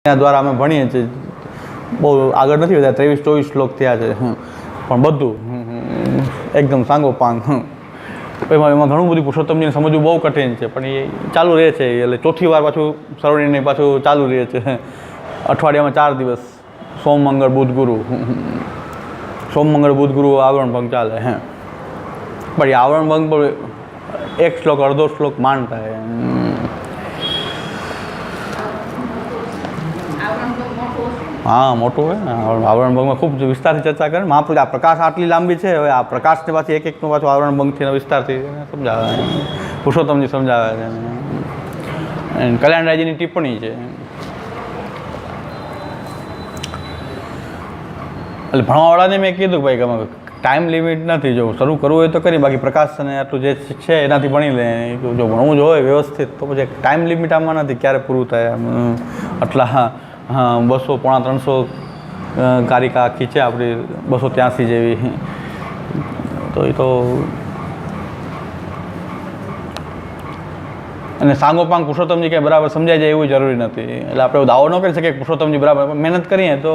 એના દ્વારા અમે ભણીએ છીએ. બહુ આગળ નથી વધ્યા, 23-24 શ્લોક થયા છે, પણ બધું એકદમ સાંગોપાંગ. એમાં ઘણું બધું પુરુષોત્તમજીને સમજવું બહુ કઠિન છે, પણ એ ચાલુ રહે છે. એટલે ચોથી વાર પાછું સરવણીને પાછું ચાલુ રહે છે. અઠવાડિયામાં 4 દિવસ, સોમ મંગળ બુધ ગુરુ. સોમ મંગળ બુધ ગુરુ આવરણ ભંગ ચાલે. પણ એ આવરણ ભંગ પર એક શ્લોક અડધો શ્લોક માનતા હે. હા, મોટું હોય ને. આવરણ ભંગમાં ખૂબ વિસ્તારથી ચર્ચા કરે. મહાપુરુષ આ પ્રકાશ આટલી લાંબી છે, હવે આ પ્રકાશને પાછી એકનું પાછું આવરણ ભંગથી વિસ્તારથી સમજાવે. પુરુષોત્તમજી સમજાવે છે. કલ્યાણરાયજીની ટિપ્પણી છે. એટલે ભણવાવાળાને મેં કીધું ભાઈ કે ટાઈમ લિમિટ નથી, જો શરૂ કરવું હોય તો કરી, બાકી પ્રકાશને આટલું જે છે એનાથી ભણી લે. જો ભણવું જ હોય વ્યવસ્થિત તો પછી ટાઈમ લિમિટ આમાં નથી, ક્યારે પૂરું થાય. આટલા 200-300 કારિકા આખી છે આપણી, 283 જેવી. તો એ તો અને સાંગોપાંગ પુરુષોત્તમજી કંઈ બરાબર સમજાય જાય એવું જરૂરી નથી. એટલે આપણે દાવો ન કરી શકીએ કે પુરુષોત્તમજી બરાબર. મહેનત કરીએ તો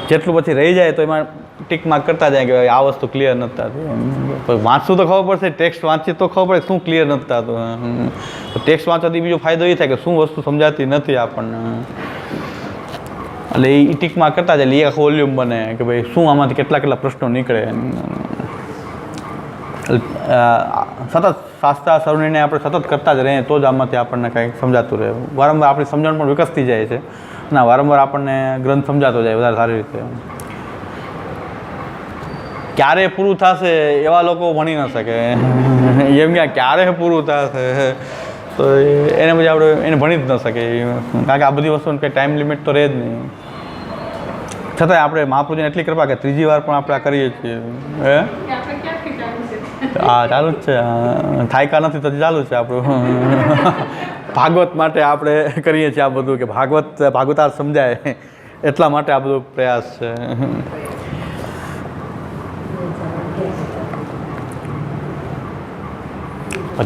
જેટલું પછી રહી જાય તો એમાં ટીક માર્ક કરતા જાય કે આ વસ્તુ ક્લિયર નથી થતી. વાંચશું તો ખબર પડશે, ટેક્સ્ટ વાંચીએ તો ખબર પડે શું ક્લિયર નથી થતું. ટેક્સ્ટ વાંચવાથી બીજો ફાયદો એ થાય કે શું વસ્તુ સમજાતી નથી આપણને. એટલે એ ટીક માર્ક કરતા જાય. એટલે એક વોલ્યુમ બને કે ભાઈ શું આમાંથી કેટલા પ્રશ્નો નીકળે. સતત શાસ્ત્ર સરવણીને આપણે સતત કરતા જ રહીએ તો જ આમાંથી આપણને કંઈક સમજાતું રહે. વારંવાર આપણી સમજણ પણ વિકસતી જાય છે. ના, વારંવાર આપણને ગ્રંથ સમજાતો જાય વધારે સારી રીતે. ક્યારે પૂરું થશે એવા લોકો ભણી ન શકે. એમ કે ક્યારે પૂરું થશે તો એને પછી આપણે એને ભણી જ ન શકે. કારણ કે આ બધી વસ્તુને કંઈ ટાઈમ લિમિટ તો રહે જ નહીં. છતાંય આપણે મહાપુરુષની એટલી કૃપા કે ત્રીજી વાર પણ આપણે આ કરીએ છીએ. હા, ચાલુ જ છે. થાયકા નથી તો ચાલુ છે આપણું. ભાગવત માટે આપણે કરીએ છીએ આ બધું કે ભાગવતાર સમજાય એટલા માટે આ બધો પ્રયાસ છે.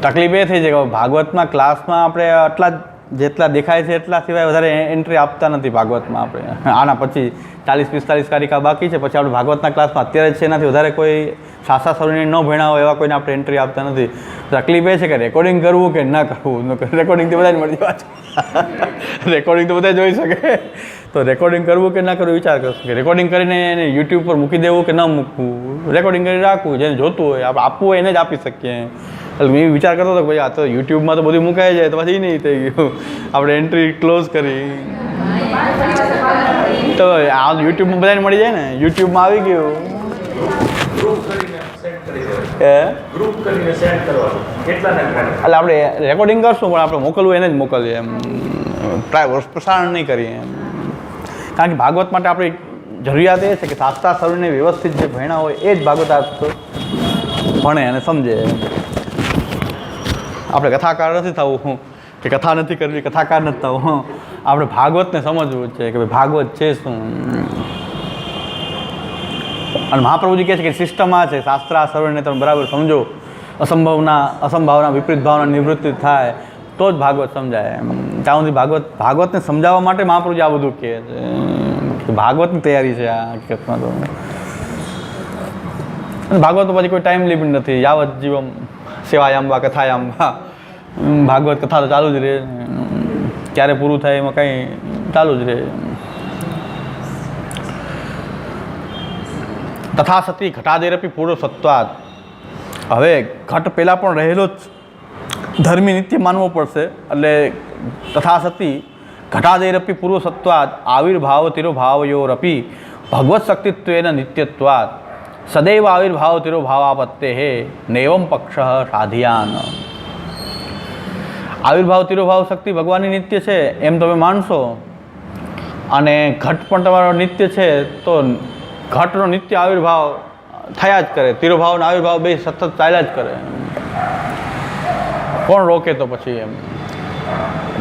તકલીફ એ થઈ છે કે ભાગવતમાં ક્લાસમાં આપણે જેટલા દેખાય છે એટલા સિવાય વધારે એન્ટ્રી આપતા નથી ભાગવતમાં. આપણે આના પછી 40-45 કારિકા બાકી છે, પછી આપણે ભાગવતના ક્લાસમાં અત્યારે જ છે એનાથી વધારે કોઈ શાસ્ત્રા સરવણી ન ભણ્યા હોય એવા કોઈને આપણે એન્ટ્રી આપતા નથી. તકલીફ એ છે કે રેકોર્ડિંગ કરવું કે ના કરવું. રેકોર્ડિંગથી બધાને મળી જાય. રેકોર્ડિંગ તો બધા જોઈ શકે. તો રેકોર્ડિંગ કરવું કે ના કરવું વિચાર કરશું કે રેકોર્ડિંગ કરીને એને યુટ્યુબ પર મૂકી દેવું કે ન મૂકવું. રેકોર્ડિંગ કરી રાખવું, જેને જોતું હોય આપણે આપવું હોય એને જ આપી શકીએ. એટલે મેં વિચાર કરતો હતો કે ભાઈ આ તો યુટ્યુબમાં તો બધું મુકાઈ જાય તો પછી નહીં થઈ ગયું. આપણે એન્ટ્રી ક્લોઝ કરી તો આ યુટ્યુબમાં બધાને મળી જાય ને. યુટ્યુબમાં આવી ગયું એટલે આપણે રેકોર્ડિંગ કરશું પણ આપણે મોકલવું એને જ મોકલીએ. એમ પ્રસારણ નહીં કરીએ એમ. કારણ કે ભાગવત માટે આપણી જરૂરિયાત એ છે કે શાસ્ત્રા સરવણીને વ્યવસ્થિત જે ભણ્યા હોય એ જ ભાગવતાર્થ ભણે અને સમજે. આપણે કથાકાર નથી થવું કે કથા નથી કરવી, કથાકાર નથી થવું. આપણે ભાગવતને સમજવું છે કે ભાઈ ભાગવત છે શું. અને મહાપ્રભુજી કહે છે કે સિસ્ટમ આ છે, શાસ્ત્ર સરવણીને તમે બરાબર સમજો, અસંભાવના વિપરીત ભાવના નિવૃત્તિ થાય તો જ ભાગવત સમજાય. ત્યાં સુધી ભાગવતને સમજાવવા માટે મહાપ્રભુજી આ બધું કહે છે. ભાગવતની તૈયારી છે આ હકીકતમાં તો. અને ભાગવત પછી કોઈ ટાઈમ લિમિટ નથી. યાવત જીવમ સેવાયાંબા કથાયાંબા. ભાગવત કથા તો ચાલુ જ રહે. ક્યારે પૂરું થાય એમાં કંઈ ચાલુ જ રહે. તથા સતી ઘટાદેરપી પૂરો સત્વાદ. હવે ઘટ પહેલાં પણ રહેલો જ ધર્મી નિત્ય માનવો પડશે. એટલે તથા સતી ઘટાદેરપી પૂર્વ સત્વાદ આવિર્ભાવ તિરોભાવયોરપી ભગવત શક્તિત્વેન નિત્યત્વાદ સદૈવ આવિર્ભાવ તિરોભાવાપત્તે હે નૈવમ પક્ષ સાધિયાન. આવિર્ભાવ તિરોભાવ શક્તિ ભગવાનની નિત્ય છે એમ તમે માનશો, અને ઘટ પણ તમારો નિત્ય છે તો ઘટનો નિત્ય આવિર્ભાવ થયા જ કરે. તિરોભાવનો આવિર્ભાવ બે સતત ચાલ્યા જ કરે. કોણ રોકે તો પછી એમ.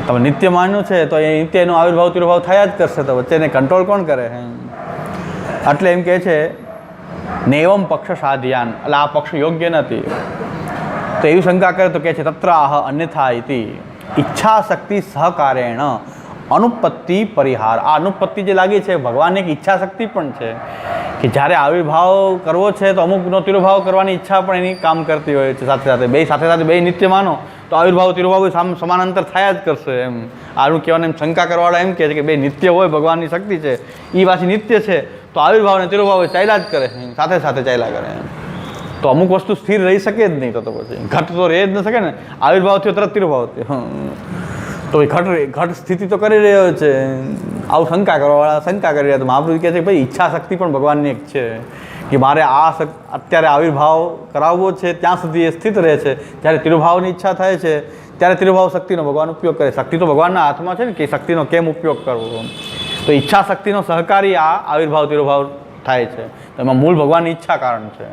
તમે નિત્ય માન્યું છે તો એ નિત્યનો આવિર્ભાવ તિરોભાવ થયા જ કરશે. તો વચ્ચેને કંટ્રોલ કોણ કરે? એટલે એમ કહે છે નૈવમ પક્ષ સાધ્યાન. એટલે આ પક્ષ યોગ્ય નથી. તો એવી શંકા કરે તો કહે છે તત્ર આહ અન્યથા ઇતિ ઈચ્છા શક્તિ સહકારેણ અનુપત્તિ પરિહાર. આ અનુપત્તિ જે લાગી છે ભગવાનની એક ઈચ્છા શક્તિ પણ છે કે જ્યારે આવિર્ભાવ કરવો છે તો અમુકનો તિરુભાવ કરવાની ઈચ્છા પણ એની કામ કરતી હોય છે. સાથે સાથે બે નિત્ય માનો તો આવિર્ભાવ તિરુભાવ સમાનાંતર થયા જ કરશે. એમ આનું કહેવાનું એમ શંકા કરવાવાળા એમ કહે છે કે બે નિત્ય હોય ભગવાનની શક્તિ છે એ પાછી નિત્ય છે તો આવિર્ભાવ અને તિરુભાવ ચાલ્યા જ કરે સાથે સાથે ચાલ્યા કરે. તો અમુક વસ્તુ સ્થિર રહી શકે જ નહીં. તો પછી ઘટ તો રહી જ ન શકે ને. આવિર્ભાવ થયો તરત તિરુભાવ થયો તો એ ઘટ સ્થિતિ તો કરી રહ્યો છે. આવું શંકા કરવાવાળા શંકા કરી રહ્યા. તો મહાપ્રભુ કહે છે કે ભાઈ ઈચ્છા શક્તિ પણ ભગવાનની એક છે કે મારે અત્યારે આવિર્ભાવ કરાવવો છે ત્યાં સુધી એ સ્થિત રહે છે. જ્યારે તિરુભાવની ઈચ્છા થાય છે ત્યારે તિરુભાવ શક્તિનો ભગવાન ઉપયોગ કરે. શક્તિ તો ભગવાનના હાથમાં છે ને કે શક્તિનો કેમ ઉપયોગ કરવો. તો ઈચ્છા શક્તિનો સહકારી આ આવિર્ભાવ તિરુભાવ થાય છે. તો એમાં મૂળ ભગવાનની ઈચ્છા કારણ છે.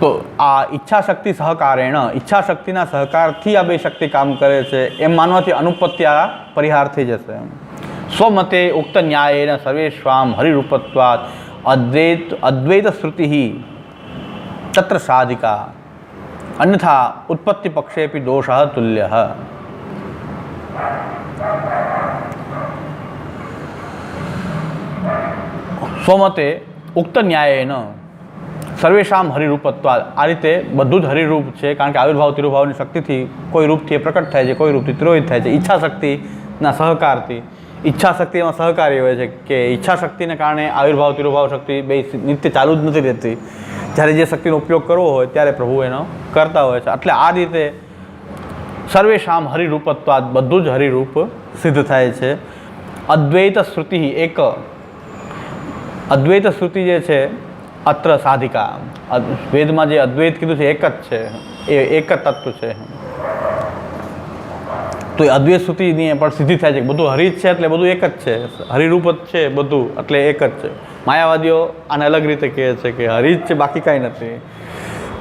તો આ ઈચ્છા શક્તિ સહકારેણ ઈચ્છા શક્તિના સહકારથી આ બે શક્તિ કામ કરે છે એમ માનવાથી અનુપત્તિ આ પરિહાર થઈ જશે. સ્વમતે ઉક્ત ન્યાયેન સર્વેષ્વામ હરિરૂપત્વાદ અદ્વૈત શ્રુતિ તત્ર સાધિકા અન્યથા ઉત્પત્તિ પક્ષેપી દોષ તુલ્ય. સ્વમતે ઉક્ત ન્યાયેન સર્વેશામ હરિરૂપત્વાદ આ રીતે બધું જ હરિરૂપ છે કારણ કે આવિર્ભાવ તિરુભાવની શક્તિથી કોઈ રૂપથી એ પ્રકટ થાય છે કોઈ રૂપથી તિરોહિત થાય છે. ઈચ્છા શક્તિના સહકારથી ઈચ્છા શક્તિ એમાં સહકારી હોય છે કે ઈચ્છા શક્તિને કારણે આવિર્ભાવ તિરુભાવ શક્તિ બે નિત્ય ચાલુ જ નથી રહેતી. જ્યારે જે શક્તિનો ઉપયોગ કરવો હોય ત્યારે પ્રભુ એનો કરતા હોય છે. એટલે આ રીતે સર્વેશામ હરિરૂપત્વાદ બધું જ હરિરૂપ સિદ્ધ થાય છે. અદ્વૈત શ્રુતિ એક અદ્વૈત શ્રુતિ જે છે અત્ર સાધિકા વેદમાં જે અદ્વૈત કીધું છે એક જ છે એ એક જ તત્વ છે. તો એ અદ્વૈત શ્રુતિની પણ સિદ્ધિ થાય છે બધું હરિ જ છે એટલે બધું એક જ છે. હરિરૂપ જ છે બધું એટલે એક જ છે. માયાવાદીઓ આને અલગ રીતે કહે છે કે હરિ જ છે બાકી કાંઈ નથી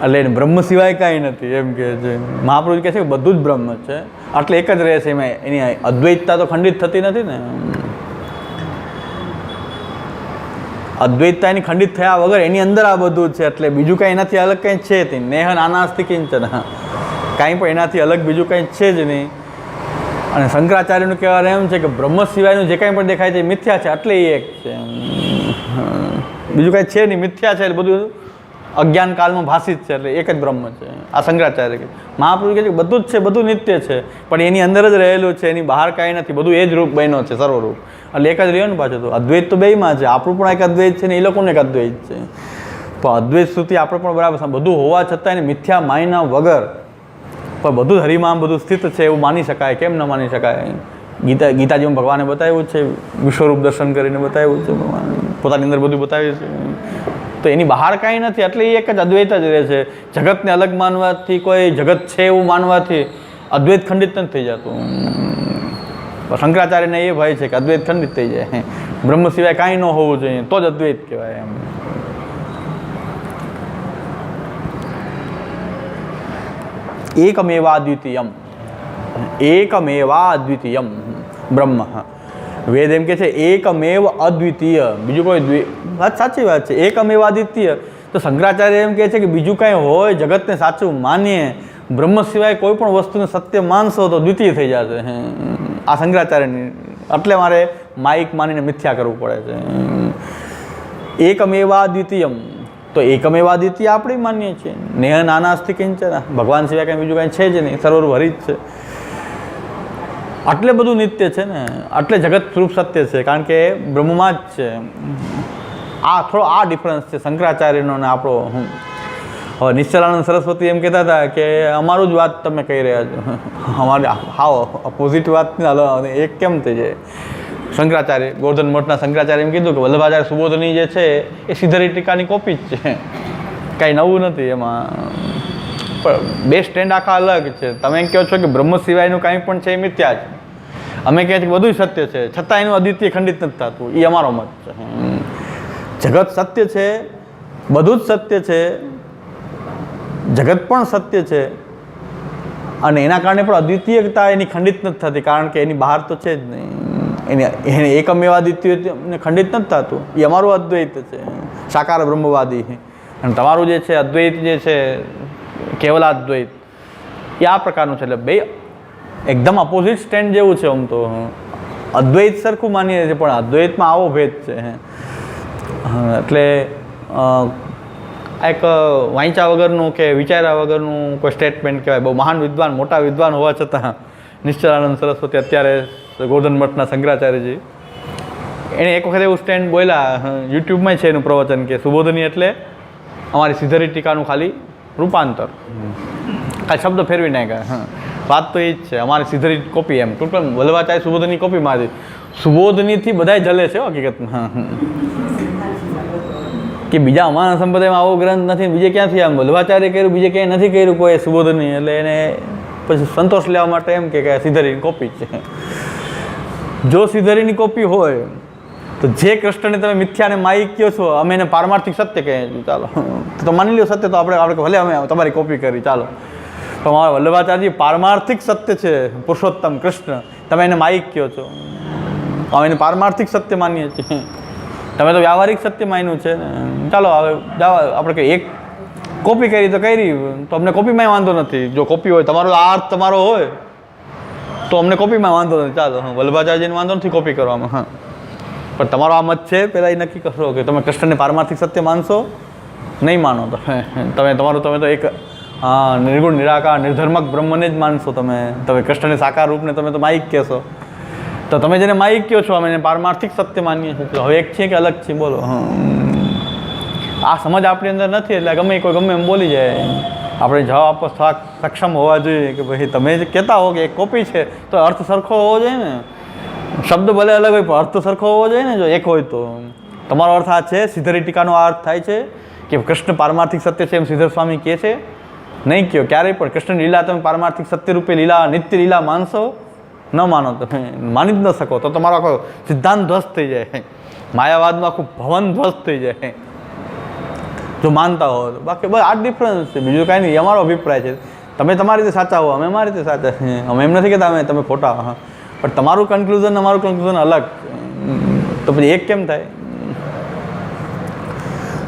એટલે બ્રહ્મ સિવાય કાંઈ નથી એમ કહે છે. મહાપ્રભુ કહે છે કે બધું જ બ્રહ્મ છે એટલે એક જ રહે છે. એમાં એની અદ્વૈતતા તો ખંડિત થતી નથી ને. અદ્વૈતતા એની ખંડિત થયા વગર એની અંદર આ બધું છે એટલે બીજું કાંઈ એનાથી અલગ કંઈ છે જ નહીં. નેહ નાનાસ્તિ કિંચન કાંઈ પણ એનાથી અલગ બીજું કંઈ છે જ નહીં. અને શંકરાચાર્યનું કહેવાનું એમ છે કે બ્રહ્મ સિવાયનું જે કાંઈ પણ દેખાય છે મિથ્યા છે એટલે એ એક છે. બીજું કાંઈ છે નહીં મિથ્યા છે એટલે બધું અજ્ઞાન કાળમાં ભાષિત છે એટલે એક જ બ્રહ્મ છે. આ શંકરાચાર્ય કહે. મહાપ્રભુ કહે છે કે બધું જ છે બધું નિત્ય છે પણ એની અંદર જ રહેલું છે એની બહાર કાંઈ નથી. બધું એ જ રૂપ બન્યો છે સર્વરૂપ એટલે એક જ રહ્યો ને પાછું. તો અદ્વૈત તો બેયમાં છે. આપણું પણ એક અદ્વૈત છે ને એ લોકોને એક અદ્વૈત છે. પણ અદ્વૈત સુધી આપણે પણ બરાબર બધું હોવા છતાં એને મિથ્યા માયના વગર પણ બધું હરિમાં બધું સ્થિત છે એવું માની શકાય. કેમ ન માની શકાય? ગીતાજીમાં ભગવાને બતાવ્યું છે વિશ્વરૂપ દર્શન કરીને બતાવ્યું છે. ભગવાન પોતાની અંદર બધું બતાવ્યું છે તો એની બહાર કાંઈ નથી એટલે એ એક જ અદ્વૈત જ રહે છે. જગતને અલગ માનવાથી કોઈ જગત છે એવું માનવાથી અદ્વૈત ખંડિત નથી થઈ જતું. શંકરાચાર્યને એ ભય છે કે અદ્વૈત ખંડિત થઈ જાય. બ્રહ્મ સિવાય કાંઈ ન હોવું જોઈએ તો જ અદ્વૈત કહેવાય એમ. એકમેવાદ્વિતીયમ એકમેવાદ્વિતીયમ બ્રહ્મ. વેદ એમ કે છે એકમેવ અદ્વિતીય બીજું કોઈ વાત સાચી વાત છે. એકમેવાદ્વિતીય તો શંકરાચાર્ય એમ કહે છે કે બીજું કાંઈ હોય જગતને સાચું માનીએ બ્રહ્મ સિવાય કોઈ પણ વસ્તુને સત્ય માનશો તો દ્વિતીય થઈ જશે. આ શંકરાચાર્યની એટલે મારે માઇક માનીને મિથ્યા કરવું પડે છે. એકમેવાદ્વિતીયમ તો એકમેવાદ્વિતીય આપણે માનીએ છીએ. નેહ નાનાસ્તિ કિંચન ભગવાન સિવાય કાંઈ બીજું કાંઈ છે જ નહીં સર્વરૂપ હરિ જ છે. એટલે બધું નિત્ય છે ને એટલે જગત સ્વરૂપ સત્ય છે કારણ કે બ્રહ્મમાં જ છે. આ થોડો આ ડિફરન્સ છે શંકરાચાર્યનો ને આપણો. હવે નિશ્ચલાનંદ સરસ્વતી એમ કહેતા હતા કે અમારું જ વાત તમે કહી રહ્યા છો અમારી હાવ અપોઝિટ વાત એક કેમ થઈ જાય. શંકરાચાર્ય ગોર્ધન મઠના શંકરાચાર્ય એમ કીધું કે વલ્લભાચાર્ય સુબોધની જે છે એ સીધરી ટીકાની કોપી જ છે કાંઈ નવું નથી એમાં. પણ બે સ્ટેન્ડ આખા અલગ છે. તમે એમ કહો છો કે બ્રહ્મ સિવાયનું કાંઈ પણ છે એ મિથ્યા છે. અમે કહે છે કે બધું સત્ય છે છતાં એનું અદ્વિતીય ખંડિત નથી થતું. એ અમારો મત છે. જગત સત્ય છે બધું જ સત્ય છે જગત પણ સત્ય છે અને એના કારણે પણ અદ્વિતીયતા એની ખંડિત નથી થતી કારણ કે એની બહાર તો છે જ નહીં. એને એકમેવાદ્વિતીયને ખંડિત નથી થતું. એ અમારું અદ્વૈત છે સાકાર બ્રહ્મવાદી. અને તમારું જે છે અદ્વૈત જે છે કેવલાદ્વૈત એ આ પ્રકારનું છે. એટલે બે એકદમ અપોઝિટ સ્ટેન્ડ જેવું છે. આમ તો અદ્વૈત સરખું માનીએ છીએ પણ અદ્વૈતમાં આવો ભેદ છે. એટલે એક વાંચ્યા વગરનું કે વિચાર્યા વગરનું કોઈ સ્ટેટમેન્ટ કહેવાય. બહુ મહાન વિદ્વાન, મોટા વિદ્વાન હોવા છતાં નિશ્ચલાનંદ સરસ્વતી, અત્યારે ગોર્ધન મઠના શંકરાચાર્યજી, એણે એક વખત એવું સ્ટેન્ડ બોલ્યા, યુટ્યુબમાં છે એનું પ્રવચન, કે સુબોધની એટલે અમારી સિદ્ધરી ટીકાનું ખાલી રૂપાંતર, ખાલી શબ્દ ફેરવી નાખ્યા. વાત તો એ જ છે, અમારી સિદ્ધરી કોપી. એમ ટોટલ વલ્લભાચાર્ય સુબોધની કોપીમાં હતી. સુબોધનીથી બધા જલે છે હકીકતમાં, કે બીજા અમારા સંપ્રદાયમાં આવો ગ્રંથ નથી, બીજે ક્યાંથી આમ વલ્લભાચાર્ય કર્યું, બીજે ક્યાંય નથી કર્યું કોઈ સુબોધની. એટલે એને પછી સંતોષ લેવા માટે એમ કે સિદ્ધરીની કોપી છે. જો સિદ્ધરીની કોપી હોય તો જે કૃષ્ણને તમે મિથ્યાને માયિક કહો છો, અમે એને પારમાર્થિક સત્ય કહીએ છીએ, ચાલો તો માની લ્યો સત્ય, તો આપણે ભલે અમે તમારી કોપી કરી, ચાલો. તો અમારા વલ્લભાચાર્યજી પારમાર્થિક સત્ય છે પુરુષોત્તમ કૃષ્ણ, તમે એને માયિક કહો છો, અમે એને પારમાર્થિક સત્ય માનીએ છીએ, તમે તો વ્યાવહારિક સત્ય માન્યું છે ને. ચાલો હવે જાઓ, આપણે કંઈ એક કોપી કરી તો કરી, તો અમને કોપીમાં વાંધો નથી. જો કોપી હોય, તમારો આ અર્થ તમારો હોય તો અમને કોપીમાં વાંધો નથી, ચાલો. વલ્લભાચાર્યજીને વાંધો નથી કોપી કરવામાં. હા, પણ તમારો આ મત છે, પહેલાં એ નક્કી કરો કે તમે કૃષ્ણને પારમાર્થિક સત્ય માનશો, નહીં માનો તમે તો એક નિર્ગુણ નિરાકાર નિર્ધર્મક બ્રહ્મને જ માનશો. તમે કૃષ્ણને સાકાર રૂપને તમે તો માયિક કહેશો, તો તમે જેને માયિક કહો છો અમે એને પારમાર્થિક સત્ય માનીએ છીએ. હવે એક છે કે અલગ છે, બોલો. આ સમજ આપણી અંદર નથી, એટલે ગમે એમ બોલી જાય. આપણે જવાબ આપવા સક્ષમ હોવા જોઈએ કે ભાઈ તમે જે કહેતા હો કે એક કોપી છે તો અર્થ સરખો હોવો જોઈએ ને. શબ્દ ભલે અલગ હોય પણ અર્થ સરખો હોવો જોઈએ ને. જો એક હોય તો તમારો અર્થ આ છે, સિદ્ધરી ટીકાનો આ અર્થ થાય છે કે કૃષ્ણ પારમાર્થિક સત્ય છે એમ સિદ્ધર સ્વામી કહે છે? નહીં કહો ક્યારેય પણ. કૃષ્ણ લીલા તમે પારમાર્થિક સત્ય રૂપે લીલા, નિત્ય લીલા માનશો? ન માનો, તમે માની જ ન શકો, તો તમારો આખો સિદ્ધાંત ધ્વસ્ત થઈ જાય, માયાવાદનું આખું ભવન ધ્વસ્ત થઈ જાય જો માનતા હો તો. બાકી બસ આ જ ડિફરન્સ છે, બીજું કાંઈ નહીં. અમારો અભિપ્રાય છે, તમે તમારી રીતે સાચા હો, અમે અમારી રીતે સાચા છીએ. અમે એમ નથી કહેતા તમે ખોટા, હા, પણ તમારું કન્ક્લુઝન અમારું કન્ક્લુઝન અલગ, તો પછી એક કેમ થાય?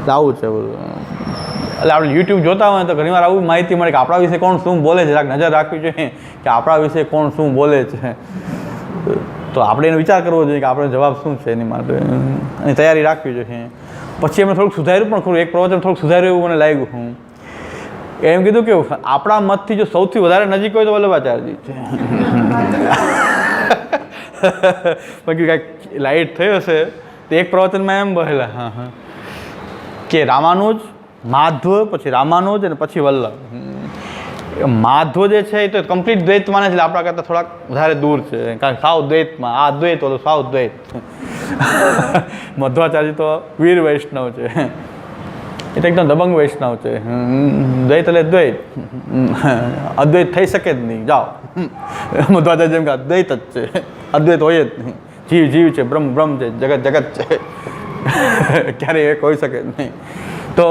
આવું છે બધું. એટલે આપણે યુટ્યુબ જોતા હોય તો ઘણીવાર આવું માહિતી મળે કે આપણા વિશે કોણ શું બોલે છે. નજર રાખવી જોઈએ કે આપણા વિશે કોણ શું બોલે છે, તો આપણે એનો વિચાર કરવો જોઈએ કે આપણો જવાબ શું છે એની માટે, એની તૈયારી રાખવી જોઈએ. પછી એમને થોડુંક સુધાર્યું પણ ખરું. એક પ્રવચન થોડુંક સુધાર્યું એવું મને લાગ્યું. એમ કીધું કે આપણા મતથી જો સૌથી વધારે નજીક હોય તો વલ્લભાચાર્યજી છે. બાકી કાંઈક લાઇટ થઈ હશે તો એક પ્રવચનમાં એમ બોલેલા, હા હા, કે રામાનુજ, માધવ, પછી રામાનુજ અને પછી વલ્લભ. માધવ જે છે એ તો કમ્પ્લીટ દ્વૈત માને છે, એટલે આપણા કરતાં થોડાક વધારે દૂર છે, કારણ કે સાવ દ્વૈતમાં, આ દ્વૈત ઓલો સાવ દ્વૈત. મધ્વાચાર્ય તો વીર વૈષ્ણવ છે, એ તો એકદમ દબંગ વૈષ્ણવ છે. દ્વૈત એટલે દ્વૈત, અદ્વૈત થઈ શકે જ નહીં. જાઓ, મધ્વાચાર્ય જેમ કે અદ્વૈત જ છે, અદ્વૈત હોય જ નહીં. જીવ જીવ છે, બ્રહ્મ બ્રહ્મ છે, જગત જગત છે, ક્યારેય એક હોઈ શકે જ નહીં. તો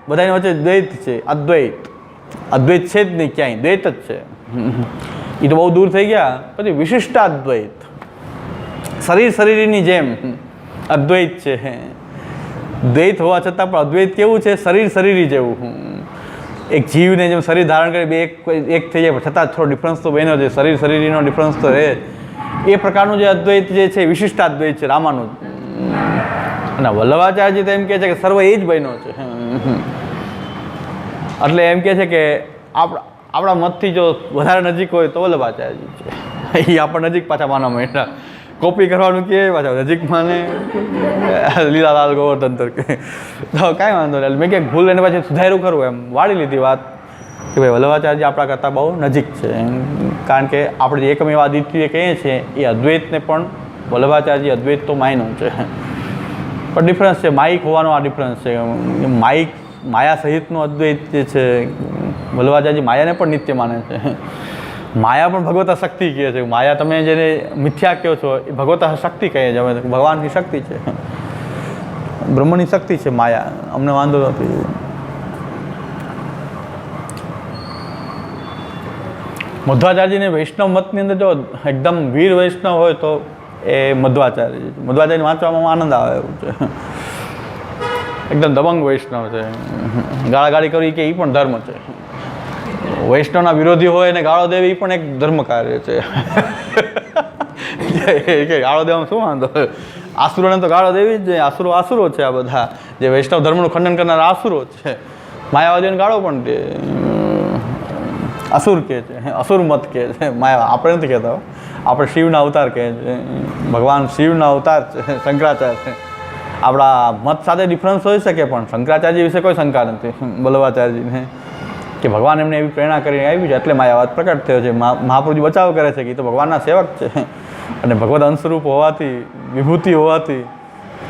બધાની વચ્ચે દ્વૈત છે, અદ્વૈત અદ્વૈત છે જ નહીં ક્યાંય, દ્વૈત જ છે. એ તો બહુ દૂર થઈ ગયા. પછી વિશિષ્ટાદ્વૈત, શરીરની જેમ અદ્વૈત છે. દ્વૈત હોવા છતાં પણ અદ્વૈત કેવું છે? શરીરી જેવું. એક જીવને જેમ શરીર ધારણ કરી બે એક થઈ જાય, છતાં થોડો ડિફરન્સ તો બન્યો છે, શરીરનો ડિફરન્સ તો રહે. એ પ્રકારનું જે અદ્વૈત જે છે વિશિષ્ટાદ્વૈત છે રામાનુજ. અને વલ્લભાચાર્યજી તો એમ કહે છે કે સર્વ એ જ બન્યો છે. એટલે એમ કહે છે કે આપણા મતથી જો વધારે નજીક હોય તો વલ્લભાચાર્યજી છે. એ આપણને નજીક પાછા માનવા માંડ્યા. કોપી કરવાનું કે પાછા નજીક માને લીલાલાલ ગોવર્ધન તરીકે. તો કાંઈ વાંધો નહીં. મેં ક્યાંક ભૂલ એને પાછી સુધાર્યું ખરું, એમ વાળી લીધી વાત કે ભાઈ વલ્લભાચાર્યજી આપણા કરતાં બહુ નજીક છે. કારણ કે આપણે જે એકમેવ અદ્વિતીય કહીએ છીએ એ અદ્વૈતને પણ વલ્લભાચાર્યજી અદ્વૈત તો માન્યું છે. પણ ડિફરન્સ છે, માયિક હોવાનો આ ડિફરન્સ છે. માયિક માયા સહિતનું અદ્વૈત જે છે, વલ્લભાચાર્યજી માયાને પણ નિત્ય માને છે. માયા પણ ભગવતા શક્તિ કહે છે. માયા તમે જેને મિથ્યા કહો છો એ ભગવતા શક્તિ કહીએ છીએ અમે. ભગવાનની શક્તિ છે, બ્રહ્મની શક્તિ છે માયા. અમને વાંધો નથી. મધ્વાચાર્યજીને વૈષ્ણવ મતની અંદર જો એકદમ વીર વૈષ્ણવ હોય તો એ મધ્વાચાર્ય. મધ્વાચાર્યને વાંચવામાં આનંદ આવે એવું છે. એકદમ દબંગ વૈષ્ણવ છે. ગાળાગાળી કરવી કે એ પણ ધર્મ છે. વૈષ્ણવના વિરોધી હોય અને ગાળો દેવી એ પણ એક ધર્મ કાર્ય છે. કે ગાળો દેવામાં શું વાંધો? આસુરોને તો ગાળો દેવી જ જોઈએ. આસુરો છે આ બધા, જે વૈષ્ણવ ધર્મનું ખંડન કરનારા આસુરો છે. માયાવાદીઓને ગાળો પણ દે, અસુર કહે છે, અસુર મત કહે છે. માયા આપણે નથી કહેતા, આપણે શિવના અવતાર કહે છે. ભગવાન શિવના અવતાર છે શંકરાચાર્ય. આપણા મત સાથે ડિફરન્સ હોઈ શકે, પણ શંકરાચાર્ય વિશે કોઈ શંકા નથી વલ્લભાચાર્યજીને, કે ભગવાન એમને એવી પ્રેરણા કરીને આવી છે એટલે માયાવાદ પ્રકટ થયો છે. મહાપ્રભુજી બચાવ કરે છે કે એ તો ભગવાનના સેવક છે, અને ભગવદ અંશરૂપ હોવાથી, વિભૂતિ હોવાથી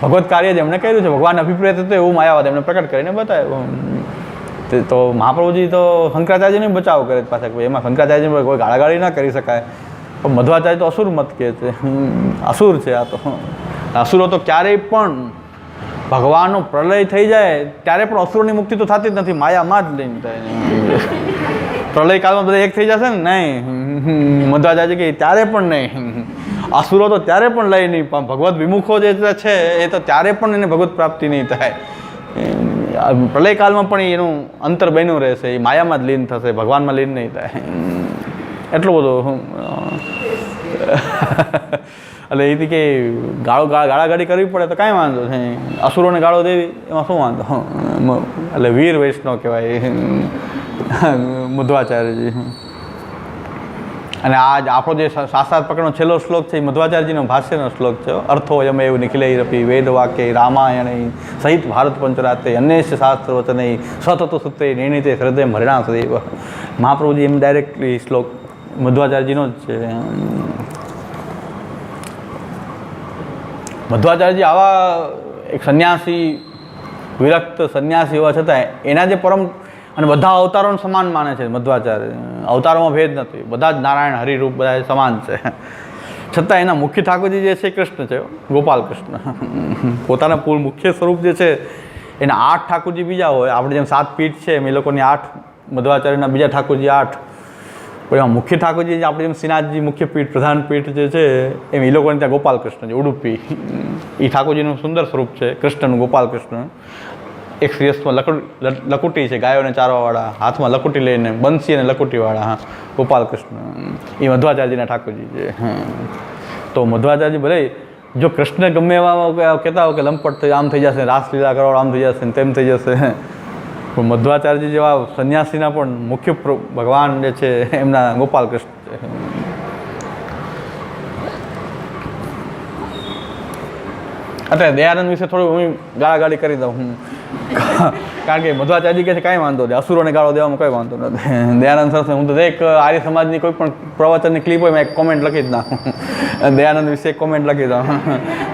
ભગવત કાર્ય જ એમણે કર્યું છે. ભગવાન અભિપ્રેત હતો એવું માયાવાદ એમણે પ્રકટ કરીને બતાવ્યું. તો મહાપ્રભુજી તો શંકરાચાર્યને બચાવ કરે પાછા, એમાં શંકરાચાર્યને કોઈ ગાળાગાળી ના કરી શકાય. પણ મધ્વાચાર્ય તો અસુર મત કહે છે, અસુર છે આ તો. અસુરો તો ક્યારેય પણ ભગવાનનો પ્રલય થઈ જાય ત્યારે પણ અસુરોની મુક્તિ તો થતી જ નથી, માયામાં જ લઈને થાય. પ્રલય કાળમાં બધા એક થઈ જશે ને, નહીં. મધ્વાચાર્ય કે ત્યારે પણ નહીં. અસુરો તો ત્યારે પણ લઈ નહીં, પણ ભગવત વિમુખો જે છે એ તો ત્યારે પણ એને ભગવત પ્રાપ્તિ નહીં થાય. પ્રલય કાળમાં પણ એનું અંતર બન્યું રહેશે, એ માયામાં જ લીન થશે, ભગવાનમાં લીન નહીં થાય. એટલું બધું એટલે એથી કે ગાળાગાળી કરવી પડે તો કાંઈ વાંધો છે. અસુરોને ગાળો દેવી એમાં શું વાંધો? એટલે વીર વૈષ્ણવ કહેવાય મધ્વાચાર્યજી. અને આ આપણો જે શાસ્ત્રાર્થ પકડનો છેલ્લો શ્લોક છે એ મધ્વાચાર્યજીનો ભાષ્યનો શ્લોક છે. અર્થો યમેવ નિખિલૈરપી વેદ વાક્ય રામાયણ સહિત ભારત પંચરાતે અન્યશ્ચ શાસ્ત્ર વચન સતતો સૂત્રે નિર્ણિતે હૃદય મરણા સદૈવ. મહાપ્રભુજી એમ ડાયરેક્ટલી શ્લોક મધ્વાચાર્યજીનો જ છે. મધ્વાચાર્યજી આવા એક સંન્યાસી, વિરક્ત સંન્યાસી હોવા છતાં એના જે પરમ, અને બધા અવતારોને સમાન માને છે મધ્વાચાર્ય. અવતારોમાં ભેદ નથી, બધા જ નારાયણ હરિરૂપ બધા સમાન છે. છતાં એના મુખ્ય ઠાકોરજી જે છે કૃષ્ણ છે, ગોપાલ કૃષ્ણ. પોતાના પૂર મુખ્ય સ્વરૂપ જે છે એના 8 ઠાકોરજી બીજા હોય. આપણે જેમ 7 પીઠ છે એમ એ લોકોની 8, મધ્વાચાર્યના બીજા ઠાકોરજી 8. પણ એમાં મુખ્ય ઠાકોરજી આપણે જેમ શ્રીનાથજી મુખ્ય પીઠ, પ્રધાન પીઠ જે છે એમ એ લોકોને ત્યાં ગોપાલ કૃષ્ણ છે, ઉડુપી. એ ઠાકોરજીનું સુંદર સ્વરૂપ છે કૃષ્ણનું, ગોપાલ કૃષ્ણ. એક શ્રેષ્ઠમાં લકુટી છે, ગાયોને ચારવાવાળા, હાથમાં લકુટી લઈને, બંસી અને લકુટીવાળા. હા, ગોપાલ કૃષ્ણ એ મધ્વાચાર્યજીના ઠાકોરજી છે. તો મધ્વાચાર્યજી ભલે જો કૃષ્ણ ગમે એવા કહેતા હોય કે લંપટ થઈ આમ થઈ જશે, રાસલીલા કરવા આમ થઈ જશે, તેમ થઈ જશે, પણ મધ્વાચાર્યજી જેવા સંન્યાસીના પણ મુખ્ય ભગવાન જે છે એમના ગોપાલ કૃષ્ણ છે. અત્યારે દયાનંદ વિશે થોડું હું ગાળાગાળી કરી દઉં. કારણ કે મધ્વાચાર્યજી કહે છે કાંઈ વાંધો નહીં, અસુરોને ગાળો દેવામાં કોઈ વાંધો નથી. દયાનંદ સરસ, હું તો દરેક આર્ય સમાજની કોઈ પણ પ્રવચનની ક્લિપ હોય મેં એક કોમેન્ટ લખી જ નાખું, દયાનંદ વિશે એક કોમેન્ટ લખી દઉં.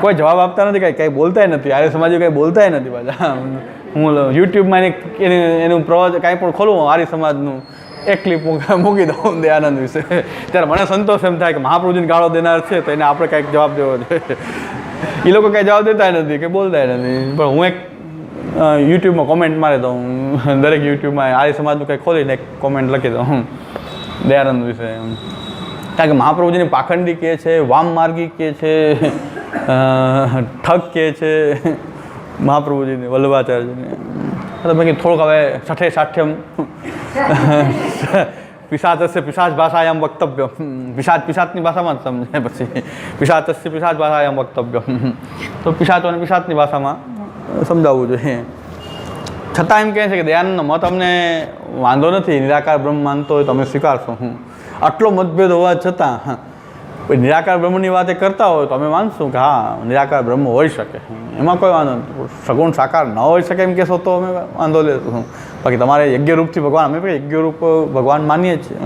કોઈ જવાબ આપતા નથી, કંઈ બોલતાય નથી, આર્ય સમાજ કંઈ બોલતાય નથી પાછા. હું યુટ્યુબમાં એનું પ્રવચન કાંઈ પણ ખોલું આર્ય સમાજનું, એક ક્લિપ મૂકી દઉં દયાનંદ વિશે. ત્યારે મને સંતોષ એમ થાય કે મહાપ્રભુજીને ગાળો દેનાર છે તો એને આપણે કાંઈક જવાબ દેવો જોઈએ. એ લોકો કાંઈ જવાબ દેતા નથી, કે બોલતા નથી. પણ હું એક યુટ્યુબમાં કોમેન્ટ મારી દઉં, દરેક યુટ્યુબમાં આર્ય સમાજનું કંઈક ખોલીને એક કોમેન્ટ લખી દઉં દયાનંદ વિશે. કારણ કે મહાપ્રભુજીને પાખંડી કહે છે, વામ માર્ગી કહે છે, ઠગ કહે છે મહાપ્રભુજીને, વલ્લભાચાર્યજીને. તમે કે થોડુંક હવે છઠે સાઠ્યમ પિશાચસ્ય પિશાચ ભાષાયામ વક્તવ્ય, પિશાચની ભાષામાં જ સમજે. પછી પિશાચસ્ય પિશાચ ભાષાયામ વક્તવ્ય, તો પિશાચોને પિશાચની ભાષામાં સમજાવવું જોઈએ. છતાં એમ કહે છે કે દયાનંદનો મત અમને વાંધો નથી, નિરાકાર બ્રહ્મ માનતો હોય તો અમે સ્વીકારશો. આટલો મતભેદ હોવા છતાં નિરાકાર બ્રહ્મની વાત કરતા હોય તો અમે માનશું કે હા નિરાકાર બ્રહ્મ હોઈ શકે, એમાં કોઈ વાંધો નથી. સગુણ સાકાર ન હોઈ શકે એમ કહેશો તો અમે વાંધો લેશું. બાકી તમારે યજ્ઞરૂપથી ભગવાન, અમે યજ્ઞરૂપ ભગવાન માનીએ છીએ.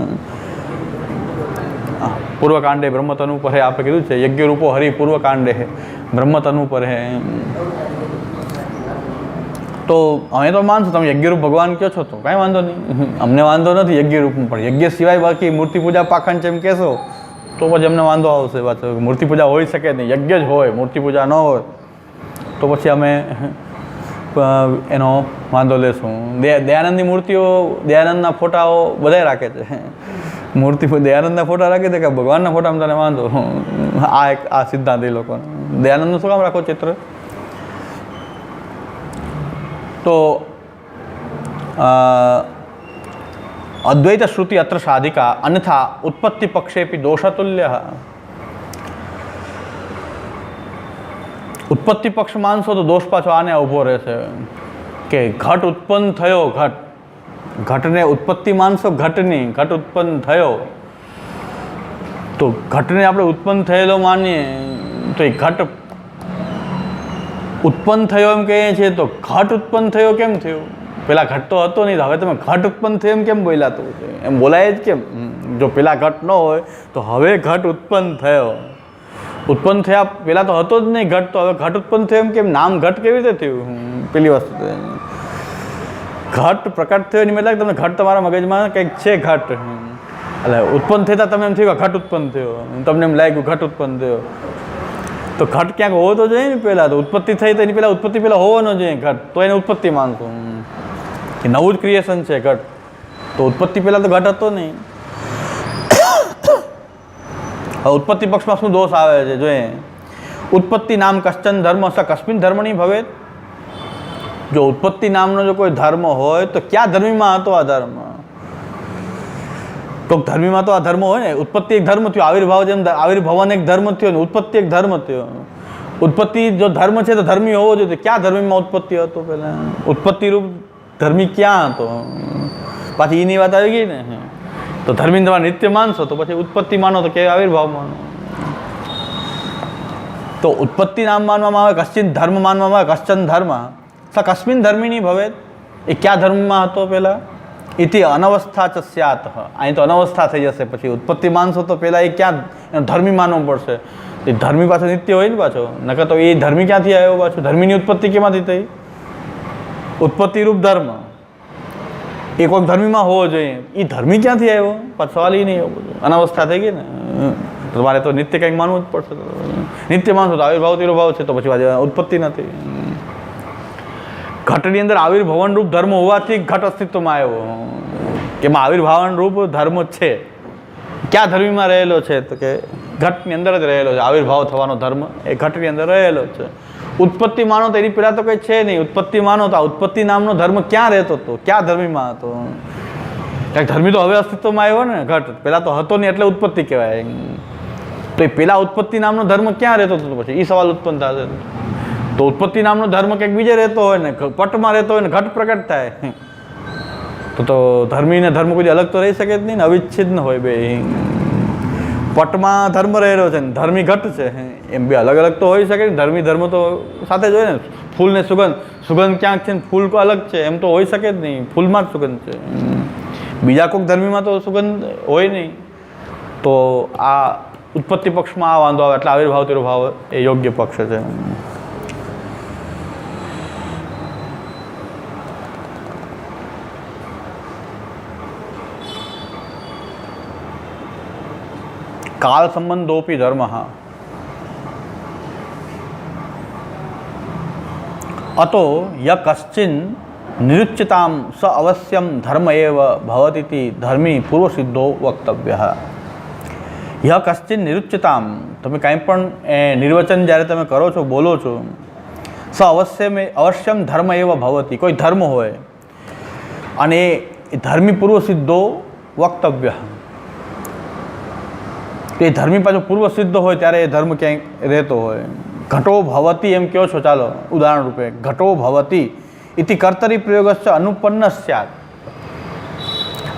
પૂર્વકાંડે બ્રહ્મતનુ પર હે, આપણે કીધું છે યજ્ઞરૂપો હરિ પૂર્વકાંડે હે બ્રહ્મતનુ પર હે. તો અમે તો માનશું, તમે યજ્ઞરૂપ ભગવાન કહો છો તો કાંઈ વાંધો નહીં, અમને વાંધો નથી યજ્ઞરૂપમાં. પણ યજ્ઞ સિવાય બાકી મૂર્તિ પૂજા પાખંડ છે એમ કહેશો તો પછી અમને વાંધો આવશે. પાછો મૂર્તિ પૂજા હોઈ શકે નહીં, યજ્ઞ જ હોય, મૂર્તિ પૂજા ન હોય તો પછી અમે એનો વાંધો લેશું. દયાનંદની મૂર્તિઓ, દયાનંદના ફોટાઓ બધાય રાખે છે. મૂર્તિ દયાનંદના ફોટા રાખી દે કે ભગવાનના ફોટામાં તને વાંધો. આ સિદ્ધાંત એ લોકોનો. દયાનંદનું શું કામ રાખો ચિત્ર? તો અદ્વૈત શ્રુતિ અત્ર સાધિકા અન્યથા ઉત્પત્તિ પક્ષેપી દોષતુલ્ય. ઉત્પત્તિ પક્ષ માનશો તો દોષ પાછો આને ઊભો રહેશે કે ઘટ ઉત્પન્ન થયો, ઘટને ઉત્પત્તિ માનશો, ઘટ ઉત્પન્ન થયો તો ઘટને આપણે ઉત્પન્ન થયેલો માનીએ તો એ ઘટ ઉત્પન્ન થયો એમ કહીએ છીએ તો ઘટ ઉત્પન્ન થયો કેમ થયું? પેલા ઘટ તો હતો નહીં, હવે તમે ઘટ ઉત્પન્ન થયો એમ કેમ બોલ્યા? તો એમ બોલાય જ કેમ? જો પેલા ઘટ ન હોય તો હવે ઘટ ઉત્પન્ન થયો. ઉત્પન્ન થયા પહેલાં તો હતો જ નહીં ઘટ, તો હવે ઘટ ઉત્પન્ન થયો એમ કેમ? નામ ઘટ કેવી રીતે થયું? પેલી વસ્તુ ઘટ પ્રકટ થયો એની મતલબ તમને ઘટ તમારા મગજમાં કંઈક છે ઘટ, એટલે ઉત્પન્ન થતાં તમને એમ થયું કે ઘટ ઉત્પન્ન થયો, તમને એમ લાગ્યું ઘટ ઉત્પન્ન થયો. તો ઘટ ક્યાંક હોવો તો જોઈએ ને પહેલાં, તો ઉત્પત્તિ થઈ તો એની પહેલાં ઉત્પત્તિ પહેલાં હોવો ન જોઈએ ઘટ, તો એને ઉત્પત્તિ માનશું કે નવું જ ક્રિએશન છે ઘટ. તો ઉત્પત્તિ પહેલાં તો ઘટ હતો નહીં. ઉત્પત્તિ પક્ષમાં શું દોષ આવે છે જોઈએ. ઉત્પત્તિ નામ કશ્ચન ધર્મ સ કસ્મિન ધર્મની ભવે. જો ઉત્પત્તિ નામનો જો કોઈ ધર્મ હોય તો ક્યાં ધર્મીમાં હતો આ ધર્મ? તો ધર્મીમાં તો આ ધર્મ હોય ને. ઉત્પત્તિ એક ધર્મ થયો, આવિર્ભાવ જેમ આવિર્ભવન એક ધર્મ થયો ને ઉત્પત્તિ એક ધર્મ થયો. ઉત્પત્તિ જો ધર્મ છે તો ધર્મી હોવો જોઈએ. ક્યાં ધર્મીમાં ઉત્પત્તિ હતો પહેલાં? ઉત્પત્તિ રૂપ ધર્મી ક્યાં હતો? પાછી એની વાત આવી ગઈ ને. તો ધર્મી તમારે નિત્ય માનશો તો પછી ઉત્પત્તિ માનો તો કે આવિર્ભાવ માનો. તો ઉત્પત્તિ નામ માનવામાં આવે, કશ્ચિન ધર્મ માનવામાં આવે, કશ્ચન ધર્મ સ કસ્મિન ધર્મીની ભવે. એ ક્યાં ધર્મમાં હતો પહેલાં? ઇતિ અનવસ્થા ચ સ્યાત. અહીં તો અનવસ્થા થઈ જશે. પછી ઉત્પત્તિ માનશો તો પહેલાં એ ક્યાં ધર્મી માનવું પડશે? એ ધર્મી પાછો નિત્ય હોય ને પાછો, નકર તો એ ધર્મી ક્યાંથી આવ્યો પાછો? ધર્મીની ઉત્પત્તિ કેમાંથી થઈ? ઉત્પત્તિ રૂપ ધર્મ એ કોઈક ધર્મીમાં હોવો જોઈએ. એ ધર્મી ક્યાંથી આવ્યો? પાછો સવાલ એ નહીં આવવો જોઈએ. અનવસ્થા થઈ ગઈ ને. તમારે તો નિત્ય કંઈક માનવું જ પડશે. નિત્ય માનશો તો આવિર્ભાવ તિરુભાવ છે, તો પછી ઉત્પત્તિ નથી. ઘટની અંદર આવિર્ભવન રૂપ ધર્મ હોવાથી ઘટ અસ્તિત્વમાં આવ્યો. કે એમાં આવિર્ભાવન રૂપ ધર્મ છે. ક્યાં ધર્મીમાં રહેલો છે? તો કે ઘટની અંદર જ રહેલો છે. આવિર્ભાવ થવાનો ધર્મ એ ઘટની અંદર રહેલો છે. ઉત્પત્તિ માનો તો એની પહેલાં તો કંઈ છે નહીં. ઉત્પત્તિ માનો તો આ ઉત્પત્તિ નામનો ધર્મ ક્યાં રહેતો હતો? ક્યાં ધર્મીમાં હતો? કંઈક ધર્મી તો હવે અસ્તિત્વમાં આવ્યો ને. ઘટ પહેલાં તો હતો નહીં એટલે ઉત્પત્તિ કહેવાય. તો એ પહેલાં ઉત્પત્તિ નામનો ધર્મ ક્યાં રહેતો હતો? પછી એ સવાલ ઉત્પન્ન થશે. તો ઉત્પત્તિ નામનો ધર્મ કંઈક બીજે રહેતો હોય ને, પટમાં રહેતો હોય ને ઘટ પ્રગટ થાય તો ધર્મી ને ધર્મ કોઈ અલગ તો રહી શકે જ નહીં ને, અવિચ્છિન્ન હોય બે. પટમાં ધર્મ રહેલો છે ને ધર્મી ઘટ છે, એમ બે અલગ અલગ તો હોઈ શકે ને. ધર્મી ધર્મ તો સાથે જ હોય ને. ફૂલ ને સુગંધ ક્યાંક છે ને ફૂલ કો અલગ છે એમ તો હોઈ શકે જ નહીં. ફૂલમાં જ સુગંધ છે, બીજા કોઈક ધર્મીમાં તો સુગંધ હોય નહીં. તો આ ઉત્પત્તિ પક્ષમાં આ વાંધો આવે. એટલે આવિર્ભાવ તિરુભાવ એ યોગ્ય પક્ષ છે. કાળ સંબંધોપી ધર્મ અતો ય કશ્ચિન નિરુચ્યતામ સ અવશ્યમ ધર્મ એવ ભવતીતિ ધર્મી પૂર્વસિદ્ધો વક્તવ્ય. ય કશ્ચિન નિરુચ્યતામ, તમે કાંઈ પણ નિર્વચન જ્યારે તમે કરો છો, બોલો છો, સ અવશ્યમ ધર્મ એવ ભવતી, કોઈ ધર્મ હોય અને એ ધર્મી પૂર્વસિદ્ધો વક્તવ્ય. એ ધર્મી પાછો પૂર્વ સિદ્ધ હોય ત્યારે એ ધર્મ ક્યાંય રહેતો હોય. ઘટો ભવતી એમ કહો છો, ચાલો ઉદાહરણ રૂપે ઘટો ભવતી ઇતિ કર્તરી પ્રયોગસ્ય અનુપન્ન સ્યાત.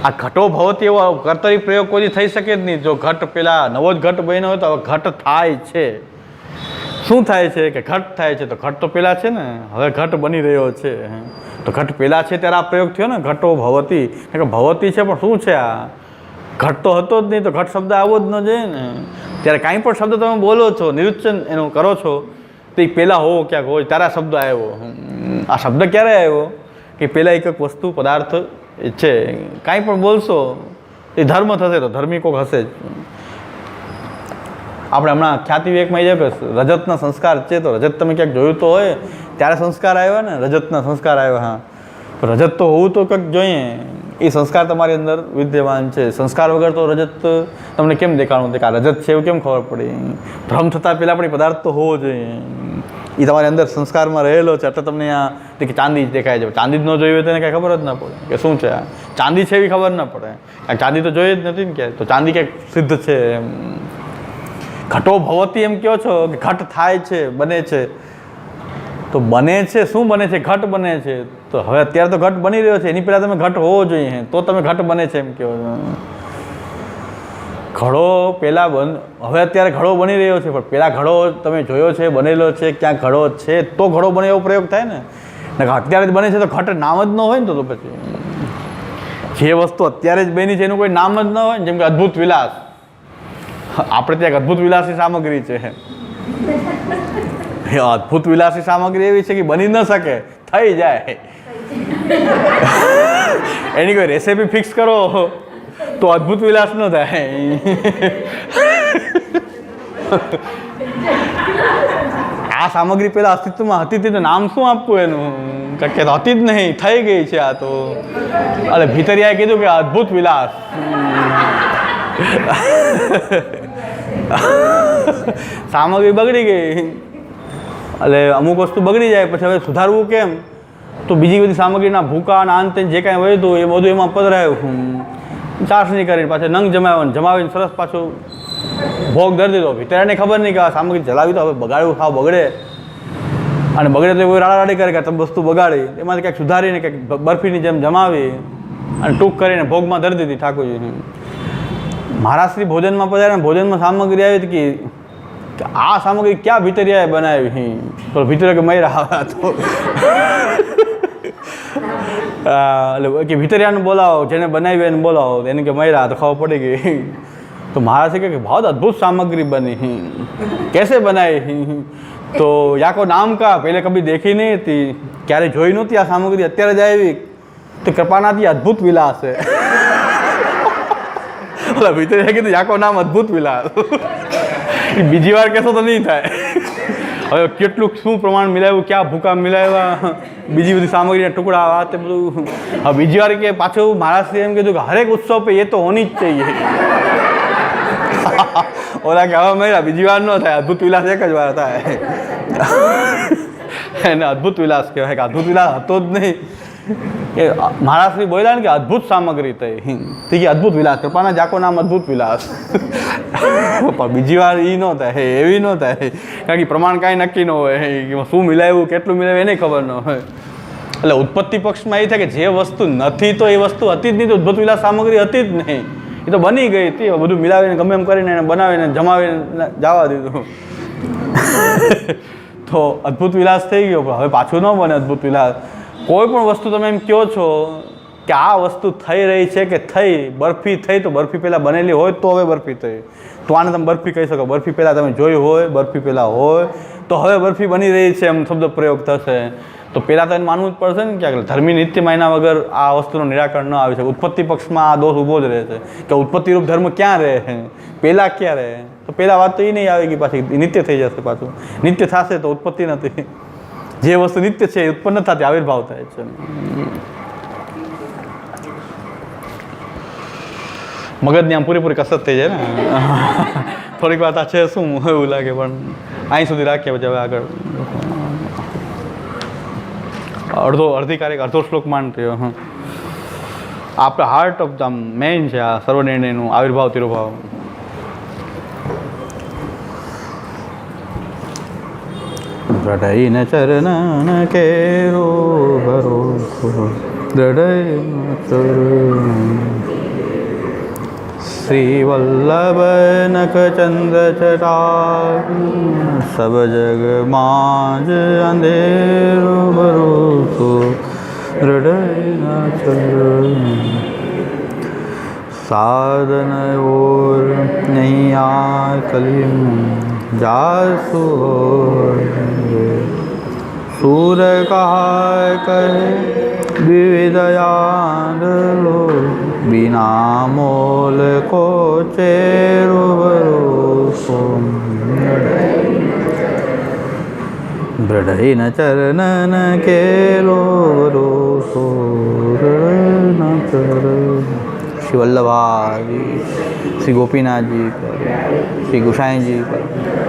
આ ઘટો ભવતી એવો કર્તરી પ્રયોગ કોઈ થઈ શકે જ નહીં. જો ઘટ પેલા નવો જ ઘટ બન્યો હોય તો હવે ઘટ થાય છે. શું થાય છે કે ઘટ થાય છે? તો ઘટ તો પેલા છે ને, હવે ઘટ બની રહ્યો છે. તો ઘટ પેલા છે ત્યારે આ પ્રયોગ થયો ને, ઘટો ભવતી. ભવતી છે પણ શું છે? આ ઘટ તો હતો જ નહીં, તો ઘટ શબ્દ આવવો જ ન જોઈએ ને. ત્યારે કાંઈ પણ શબ્દ તમે બોલો છો, નિરુચ્ચન એનું કરો છો, તો એ પહેલાં હોવો ક્યાંક હોય ત્યારે આ શબ્દ આવ્યો. આ શબ્દ ક્યારે આવ્યો? કે પહેલાં એક વસ્તુ પદાર્થ છે. કાંઈ પણ બોલશો એ ધર્મ થશે તો ધર્મી કોક હશે જ. આપણે હમણાં ખ્યાતિ વિવેકમાં એ કે રજતના સંસ્કાર છે, તો રજત તમે ક્યાંક જોયું તો હોય ત્યારે સંસ્કાર આવ્યા ને, રજતના સંસ્કાર આવ્યા. હા, રજત તો હોવું તો કંઈક જોઈએ. એ સંસ્કાર તમારી અંદર વિદ્યમાન છે. સંસ્કાર વગર તો રજત તમને કેમ દેખાડવું? કે આ રજત છે એવું કેમ ખબર પડી? ભ્રમ થતાં પહેલાં પણ પદાર્થ તો હોવો જોઈએ. એ તમારી અંદર સંસ્કારમાં રહેલો છે એટલે તમને આ કે ચાંદી જ દેખાય છે. ચાંદી જ ન જોઈ હોય તો એને કાંઈ ખબર જ ના પડે કે શું છે આ ચાંદી છે એવી ખબર ના પડે. કારણ ચાંદી તો જોઈ જ નથી ને ક્યાંય, તો ચાંદી ક્યાંક સિદ્ધ છે એમ. ઘટો ભવતી એમ કહો છો કે ઘટ થાય છે, બને છે, તો બને છે શું બને છે? ઘટ બને છે. તો હવે અત્યારે તો ઘટ બની રહ્યો છે, એની પહેલાં તમે ઘટ હોવો જોઈએ, તો તમે ઘટ બને છે એમ કહો છો. ઘડો પહેલાં હવે અત્યારે ઘડો બની રહ્યો છે, પણ પહેલાં ઘડો તમે જોયો છે, બનેલો છે, ક્યાં ઘડો છે તો ઘડો બને એવો પ્રયોગ થાય ને. અત્યારે જ બને છે તો ઘટ નામ જ ન હોય ને. તો પછી જે વસ્તુ અત્યારે જ બની છે એનું કોઈ નામ જ ન હોય ને. જેમ કે અદ્ભુત વિલાસ, આપણે ત્યાં અદ્ભુત વિલાસની સામગ્રી છે. અદ્ભુત વિલાસની સામગ્રી એવી છે કે બની ન શકે, થઈ જાય. એની કોઈ રેસીપી ફિક્સ કરો તો અદ્ભુત વિલાસ ન થાય. આ સામગ્રી પહેલા અસ્તિત્વમાં હતી તો નામ શું આપવું એનું? કે હતી જ નહીં, થઈ ગઈ છે આ તો. એટલે ભીતરિયાએ કીધું કે અદ્ભુત વિલાસ. સામગ્રી બગડી ગઈ. એટલે અમુક વસ્તુ બગડી જાય પછી હવે સુધારવું કેમ? તો બીજી બધી સામગ્રીના ભૂકા અને અંતે જે કાંઈ હોય તો એ બધું એમાં પધરાયું. ચાસણી કરીને પાછું નંગ જમાવીને સરસ પાછું ભોગ ધરી દીધો. ભીતરાને ખબર નહીં કે આ સામગ્રી જલાવી તો હવે બગાડવું સાવ બગડે, અને બગડે તો કોઈ રાડારાડી કરે કે તમે વસ્તુ બગાડી. એમાંથી કંઈક સુધારીને કંઈક બરફીની જેમ જમાવી અને ટૂંક કરીને ભોગમાં ધરી દીધી ઠાકોરજી. મહારાજશ્રી ભોજનમાં પધાર્યા, ભોજનમાં સામગ્રી આવી હતી કે આ સામગ્રી ક્યાં ભીતરિયાએ બનાવી? તો ભીતરિયા કે મયરા તો એટલે કે ભીતરિયાને બોલાવો, જેને બનાવી એને બોલાવો. એને કે મયરા, તો ખબર પડી ગઈ. તો મહારાજ કહે કે બહુ અદ્ભુત સામગ્રી बनी, कैसे बनाई? તો યા કો નામ કા પહેલે કભી દેખી નહીં હતી, ક્યારે જોઈ નહોતી આ સામગ્રી, અત્યારે જ આવી. તો કૃપાનાથી અદ્ભુત વિલાસ છે. ઓલા ભીતરિયા કીધું યા કો નામ અદ્ભુત વિલાસ. બીજી વાર કહેશો તો નહીં થાય. હવે કેટલું શું પ્રમાણ મિલાવ્યું, ક્યાં ભૂકા મિલાવ્યા, બીજી બધી સામગ્રીના ટુકડા, આ તે બધું. હવે બીજી વાર કે પાછું મહારાજશ્રી એમ કીધું કે હરેક ઉત્સવ પે એ તો હોની જ चाहिए. ઓલા કે હવે મેરા બીજી વાર ન થાય, અદ્ભુત વિલાસ એક જ વાર થાય. એને અદ્ભુત વિલાસ કહેવાય કે અદ્ભુત વિલાસ હતો જ નહીં. એ મહારાજશ્રી બોલ્યા ને કે અદ્ભુત સામગ્રી થઈ કે અદ્ભુત વિલાસ, કૃપાના જાકો નામ અદ્ભુત વિલાસ. પણ બીજી વાર એ ન થાય, એવી ન થાય. કારણ કે પ્રમાણ કાંઈ નક્કી ન હોય, શું મિલાવ્યું, કેટલું મિલાવ્યું એને ખબર ન હોય. એટલે ઉત્પત્તિ પક્ષમાં એ થાય કે જે વસ્તુ નથી તો એ વસ્તુ હતી જ નહીં, તો અદ્ભુત વિલાસ સામગ્રી હતી જ નહીં, એ તો બની ગઈ હતી. બધું મિલાવીને ગમે એમ કરીને એને બનાવીને જમાવીને જવા દીધું. તો અદ્ભુત વિલાસ થઈ ગયો. પણ હવે પાછું ન બને અદ્ભુત વિલાસ. કોઈ પણ વસ્તુ તમે એમ કહો છો કે આ વસ્તુ થઈ રહી છે કે થઈ, બરફી થઈ, તો બરફી પહેલાં બનેલી હોય તો હવે બરફી થઈ, તો આને તમે બરફી કહી શકો. બરફી પહેલાં તમે જોઈ હોય, બરફી પહેલાં હોય તો હવે બરફી બની રહી છે એમ શબ્દ પ્રયોગ થશે. તો પહેલાં તો એને માનવું જ પડશે ને કે ધર્મી નિત્ય માયના વગર આ વસ્તુનું નિરાકરણ ન આવી શકે. ઉત્પત્તિ પક્ષમાં આ દોષ ઊભો જ રહે છે કે ઉત્પત્તિરૂપ ધર્મ ક્યાં રહે, પહેલાં ક્યાં રહે? તો પહેલાં વાત તો એ નહીં આવે કે પાછી નિત્ય થઈ જશે. પાછું નિત્ય થશે તો ઉત્પત્તિ નથી. જે વસ્તુ નિત્ય છે એ ઉત્પન્ન થતી આવિર્ભાવ થાય છે. મગજની આમ પૂરેપૂરી કસરત થઈ જાય ને. થોડીક વાત આ છે શું એવું લાગે, પણ અહીં સુધી રાખીએ પછી હવે આગળ અડધી કાર્ય અડધો શ્લોક માનતો. આપણે હાર્ટ ઓફ ધ મેઇન છે આ સર્વનિર્ણયનું આવિર્ભાવ તિરુભાવ. દ્રઢૈન ચરણ કેરો ભરોસો, દ્રઢૈન શ્રી વલ્લભ નખ ચંદ્ર ચટાર, સબ જગ માજ અંધેરો ભરોસો, દ્રઢૈન ચરણ સાધન ઓર નહીં આ કલિમ જાસુ सूर कहा कहे विविधयान बिना मोल को चेरो भरोसो, दृढ़ न चरणन केरो भरोसो, दृढ़ न चरण. श्री वल्लभाजी, श्री गोपीनाथ जी पर, श्री गोसाई जी पर.